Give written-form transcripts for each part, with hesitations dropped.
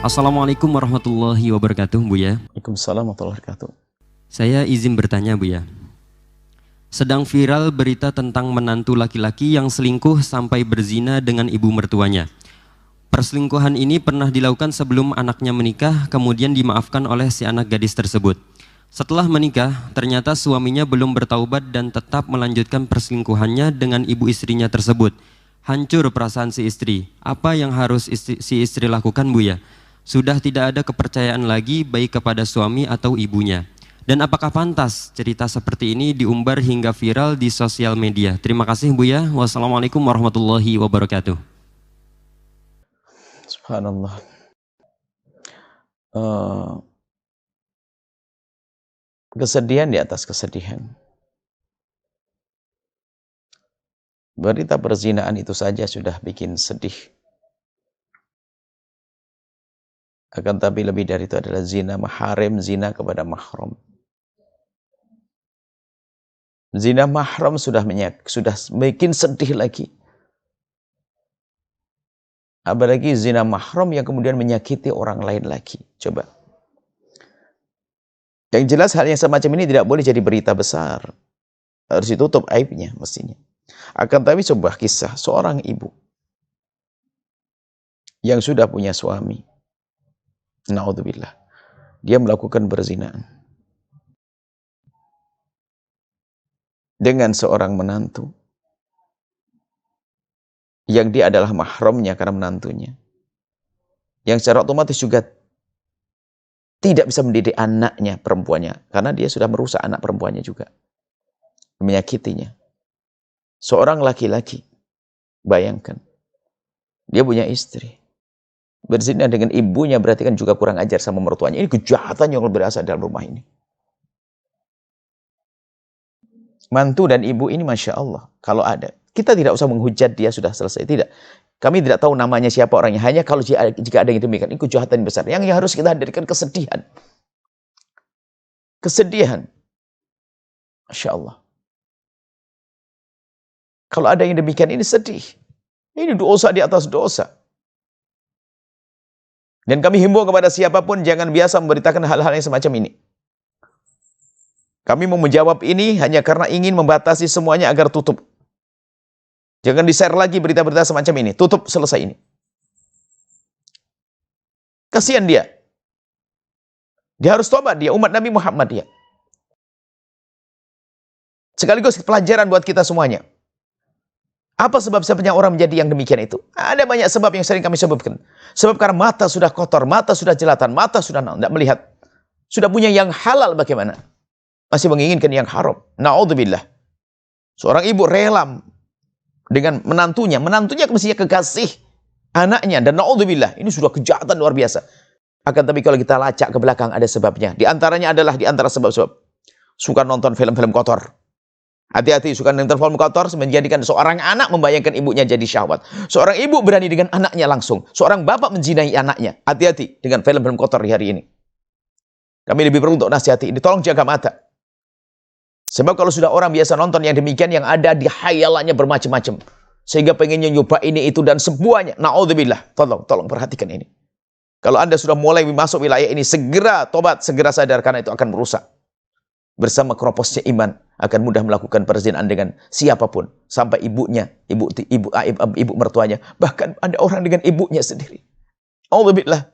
Assalamualaikum warahmatullahi wabarakatuh, Buya. Waalaikumsalam warahmatullahi wabarakatuh. Saya izin bertanya, Buya. Sedang viral berita tentang menantu laki-laki yang selingkuh sampai berzina dengan ibu mertuanya. Perselingkuhan ini pernah dilakukan sebelum anaknya menikah, kemudian dimaafkan oleh si anak gadis tersebut. Setelah menikah, ternyata suaminya belum bertaubat dan tetap melanjutkan perselingkuhannya dengan ibu istrinya tersebut. Hancur perasaan si istri. Apa yang harus si istri lakukan, Buya? Sudah tidak ada kepercayaan lagi baik kepada suami atau ibunya. Dan apakah pantas cerita seperti ini diumbar hingga viral di sosial media? Terima kasih, Buya. Wassalamualaikum warahmatullahi wabarakatuh. Subhanallah. Kesedihan di atas kesedihan. Berita perzinaan itu saja sudah bikin sedih. Akan tapi lebih dari itu adalah zina maharim, zina kepada mahram. Zina mahram sudah bikin sedih lagi. Apalagi zina mahram yang kemudian menyakiti orang lain lagi. Coba. Yang jelas hal yang semacam ini tidak boleh jadi berita besar. Harus ditutup aibnya mestinya. Akan tapi sebuah kisah seorang ibu yang sudah punya suami. Na'udzubillah. Dia melakukan perzinaan dengan seorang menantu yang dia adalah mahramnya karena menantunya, yang secara otomatis juga tidak bisa mendidik anaknya perempuannya karena dia sudah merusak anak perempuannya juga, menyakitinya. Seorang laki-laki, bayangkan, dia punya istri, berzina dengan ibunya, berarti kan juga kurang ajar sama mertuanya. Ini kejahatan yang berasal dalam rumah ini. Mantu dan ibu ini Masya Allah, kalau ada, kita tidak usah menghujat dia sudah selesai, tidak. Kami tidak tahu namanya siapa orangnya, hanya kalau jika ada yang demikian, ini kejahatan besar. Yang harus kita hadirkan kesedihan. Kesedihan. Masya Allah. Kalau ada yang demikian, ini sedih. Ini dosa di atas dosa. Dan kami himbau kepada siapapun, jangan biasa memberitakan hal-hal yang semacam ini. Kami mau menjawab ini hanya karena ingin membatasi semuanya agar tutup. Jangan di-share lagi berita-berita semacam ini. Tutup, selesai ini. Kasihan dia. Dia harus tobat, dia umat Nabi Muhammad dia. Sekaligus pelajaran buat kita semuanya. Apa sebab-sebabnya orang menjadi yang demikian itu? Ada banyak sebab yang sering kami sebutkan. Sebab karena mata sudah kotor, mata sudah jelatan, mata sudah tidak melihat. Sudah punya yang halal bagaimana? Masih menginginkan yang haram. Na'udzubillah. Seorang ibu rela dengan menantunya. Menantunya mestinya kekasih anaknya. Dan na'udzubillah. Ini sudah kejahatan luar biasa. Akan tapi kalau kita lacak ke belakang ada sebabnya. Di antaranya adalah di antara sebab-sebab. Suka nonton film-film kotor. Hati-hati, suka nonton film kotor menjadikan seorang anak membayangkan ibunya jadi syahwat. Seorang ibu berani dengan anaknya langsung. Seorang bapak menzinai anaknya. Hati-hati dengan film-film kotor di hari ini. Kami lebih perlu untuk nasihati ini. Tolong jaga mata. Sebab kalau sudah orang biasa nonton yang demikian, yang ada di hayalannya bermacam-macam. Sehingga pengennya nyoba ini, itu, dan semuanya. Na'udzubillah. Tolong perhatikan ini. Kalau Anda sudah mulai masuk wilayah ini, segera tobat, segera sadar, karena itu akan merusak. Bersama keroposnya iman, akan mudah melakukan perzinahan dengan siapapun. Sampai ibunya, ibu mertuanya. Bahkan ada orang dengan ibunya sendiri. Na'udzubillah.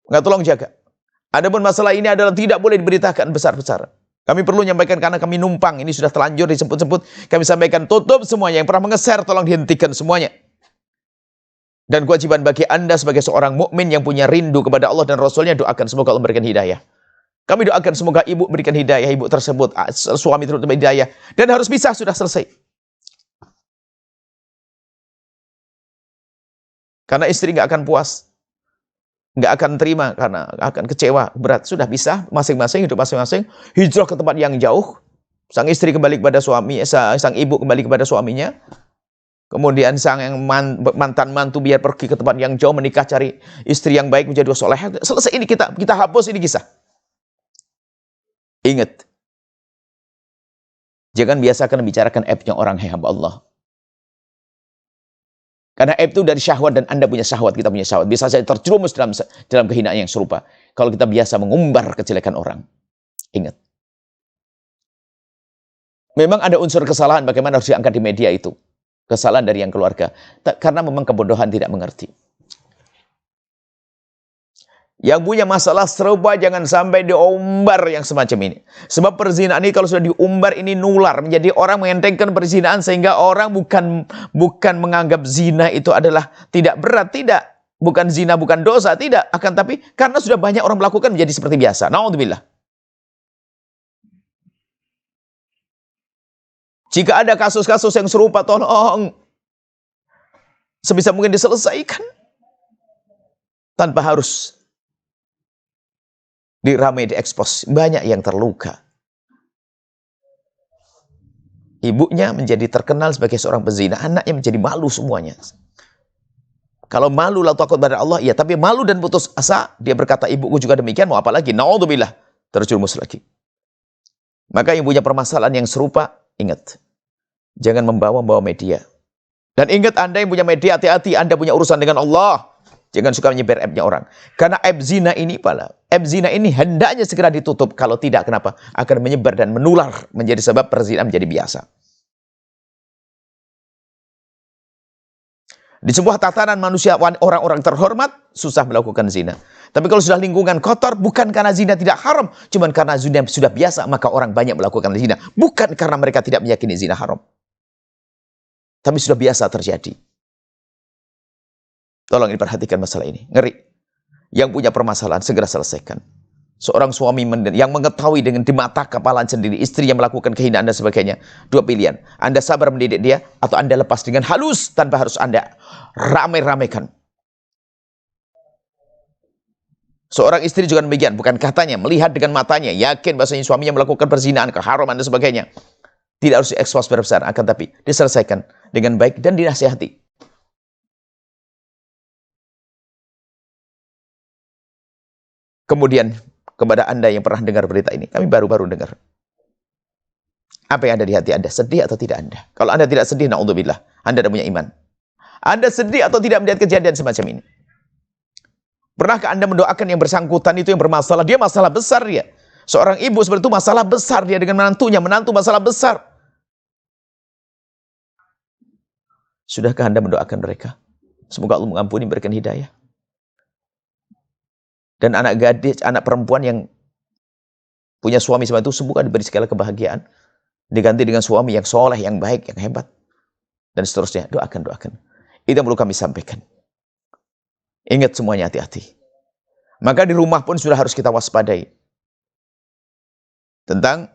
Nggak, tolong jaga. Adapun masalah ini adalah tidak boleh diberitakan besar-besar. Kami perlu menyampaikan karena kami numpang. Ini sudah terlanjur disebut-sebut. Kami sampaikan tutup semuanya. Yang pernah mengeser tolong dihentikan semuanya. Dan kewajiban bagi Anda sebagai seorang mukmin yang punya rindu kepada Allah dan Rasulnya, doakan semoga Allah memberikan hidayah. Kami doakan semoga ibu berikan hidayah, ibu tersebut, suami terutama hidayah. Dan harus bisa, sudah selesai. Karena istri nggak akan puas. Nggak akan terima karena akan kecewa, berat. Sudah bisa masing-masing, hidup masing-masing, hijrah ke tempat yang jauh. Sang istri kembali kepada suami, sang ibu kembali kepada suaminya. Kemudian sang yang mantan mantu biar pergi ke tempat yang jauh, menikah, cari istri yang baik, menjadi soleh. Selesai ini, kita hapus ini kisah. Ingat, jangan biasakan membicarakan aibnya orang, hamba Allah. Karena aib itu dari syahwat dan Anda punya syahwat, kita punya syahwat. Bisa saja terjerumus dalam kehinaan yang serupa. Kalau kita biasa mengumbar kejelekan orang. Ingat. Memang ada unsur kesalahan bagaimana harus diangkat di media itu. Kesalahan dari yang keluarga. Karena memang kebodohan tidak mengerti. Yang punya masalah serupa jangan sampai diumbar yang semacam ini. Sebab perzinahan ini kalau sudah diumbar ini nular. Menjadi orang mengentengkan perzinahan sehingga orang bukan menganggap zina itu adalah tidak berat. Tidak. Bukan zina, bukan dosa. Tidak. Akan tapi karena sudah banyak orang melakukan menjadi seperti biasa. Na'udzubillah. Jika ada kasus-kasus yang serupa, tolong sebisa mungkin diselesaikan. Tanpa harus diramai, diekspos. Banyak yang terluka. Ibunya menjadi terkenal sebagai seorang pezina. Anaknya menjadi malu semuanya. Kalau malu lalu takut pada Allah, iya. Tapi malu dan putus asa, dia berkata, ibuku juga demikian, mau apa lagi? Na'udzubillah. Terjerumus lagi. Maka yang punya permasalahan yang serupa, ingat. Jangan membawa media. Dan ingat Anda yang punya media, hati-hati. Anda punya urusan dengan Allah. Jangan suka menyebar aibnya orang. Karena aib zina ini, hendaknya segera ditutup. Kalau tidak, kenapa? Akan menyebar dan menular. Menjadi sebab perzinahan menjadi biasa. Di sebuah tatanan manusia, orang-orang terhormat, susah melakukan zina. Tapi kalau sudah lingkungan kotor, bukan karena zina tidak haram. Cuma karena zina sudah biasa, maka orang banyak melakukan zina. Bukan karena mereka tidak meyakini zina haram. Tapi sudah biasa terjadi. Tolong diperhatikan masalah ini. Ngeri. Yang punya permasalahan, segera selesaikan. Seorang suami yang mengetahui dengan di mata kepala sendiri, istri yang melakukan kehinaan dan sebagainya. Dua pilihan. Anda sabar mendidik dia, atau Anda lepas dengan halus, tanpa harus Anda ramai-ramaikan. Seorang istri juga demikian. Bukan katanya, melihat dengan matanya, yakin bahasanya suaminya melakukan perzinahan, keharaman dan sebagainya. Tidak harus diekspos besar, akan tapi diselesaikan dengan baik dan dinasihati. Kemudian kepada Anda yang pernah dengar berita ini, kami baru-baru dengar. Apa yang ada di hati Anda? Sedih atau tidak Anda? Kalau Anda tidak sedih, na'udzubillah, Anda tidak punya iman. Anda sedih atau tidak melihat kejadian semacam ini? Pernahkah Anda mendoakan yang bersangkutan itu yang bermasalah? Dia masalah besar dia. Seorang ibu seperti itu masalah besar dia dengan menantunya. Menantu masalah besar. Sudahkah Anda mendoakan mereka? Semoga Allah mengampuni, berikan hidayah. Dan anak gadis, anak perempuan yang punya suami seperti itu, semoga diberi segala kebahagiaan. Diganti dengan suami yang soleh, yang baik, yang hebat. Dan seterusnya. Doakan. Itu yang perlu kami sampaikan. Ingat semuanya, hati-hati. Maka di rumah pun sudah harus kita waspadai. Tentang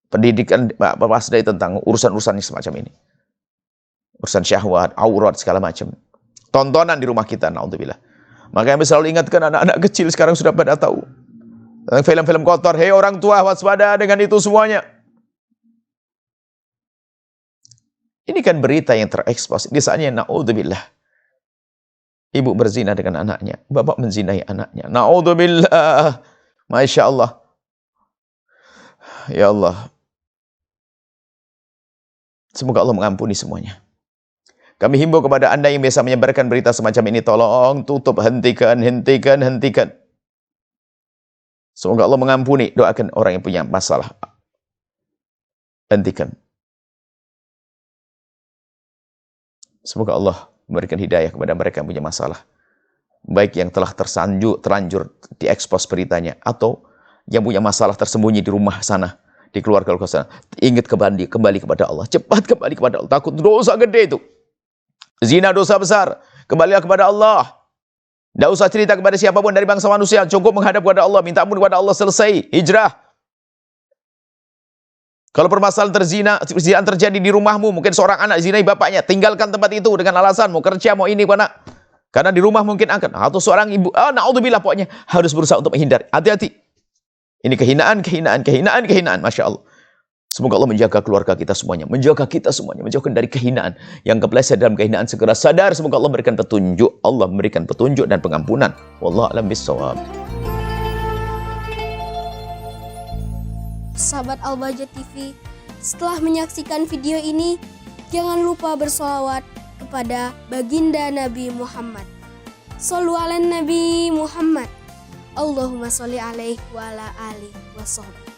pendidikan, waspadai tentang urusan-urusan semacam ini. Urusan syahwat, aurat, segala macam. Tontonan di rumah kita, na'udzubillah. Maka yang selalu ingatkan anak-anak kecil sekarang sudah pada tahu. Tentang film-film kotor. Hei orang tua, waspada dengan itu semuanya. Ini kan berita yang terekspos. Misalnya, na'udzubillah. Ibu berzina dengan anaknya. Bapak menzinai anaknya. Na'udzubillah. Masya Allah. Ya Allah. Semoga Allah mengampuni semuanya. Kami himbau kepada Anda yang biasa menyebarkan berita semacam ini, tolong tutup, hentikan. Semoga Allah mengampuni. Doakan orang yang punya masalah. Hentikan. Semoga Allah memberikan hidayah kepada mereka yang punya masalah. Baik yang telah terlanjur diekspos beritanya, atau yang punya masalah tersembunyi di rumah sana, di keluarga sana. Ingat kembali kepada Allah. Cepat kembali kepada Allah. Takut dosa gede itu. Zina dosa besar. Kembalilah kepada Allah. Tidak usah cerita kepada siapapun dari bangsa manusia. Cukup menghadap kepada Allah. Minta ampun kepada Allah. Selesai. Hijrah. Kalau permasalahan perzinahan terjadi di rumahmu. Mungkin seorang anak zinai bapaknya. Tinggalkan tempat itu dengan alasan mau kerja, mau ini, mana. Karena di rumah mungkin akan. Atau seorang ibu. Na'udzubillah pokoknya. Harus berusaha untuk menghindari. Hati-hati. Ini kehinaan. Masya Allah. Semoga Allah menjaga keluarga kita semuanya, menjaga kita semuanya, menjauhkan dari kehinaan. Yang kepleset dalam kehinaan segera sadar. Semoga Allah memberikan petunjuk. Allah memberikan petunjuk dan pengampunan. Wallahu a'lam bishawab. Sahabat Al-Bahjah TV, setelah menyaksikan video ini, jangan lupa bersolawat kepada baginda Nabi Muhammad. Shollu ala Nabi Muhammad. Allahumma sholli alaihi wa ala alihi wa sahbihi.